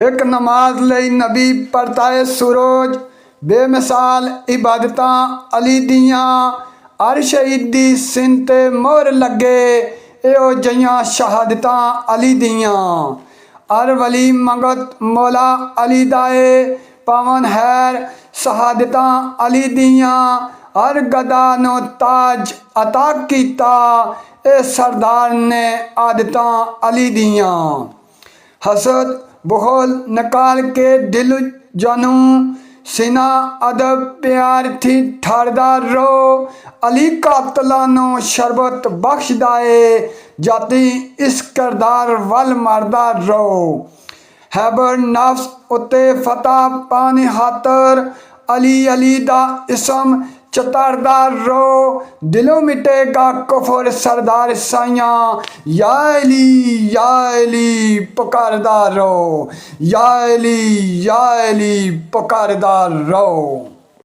एक नमाज लई नबी परताए सूरज बेमिसाल इबादत अली दियां हर शहीदी सिंते मोहर लगे एहो जइयां शहादतां अली दियां हर वली मंगत मौला अली दाए पावन हैर शहादतां अली दियां हर गदा नो ताज अता कीता ए सरदार ने आदतां अली दियां हसद बुखल निकाल के दिल जानू सीना अदब प्यार थी ठारदार रो अली कातलानो शरबत बख्श दाए जाती इस करदार वल मरदार रो हैबर नफ्स उते फतह पानी हातर अली अली दा इसम चतारदार रो दिलों मिटेगा कुफर सरदार साइया या अली पुकारदार रो या अली पुकारदार रो।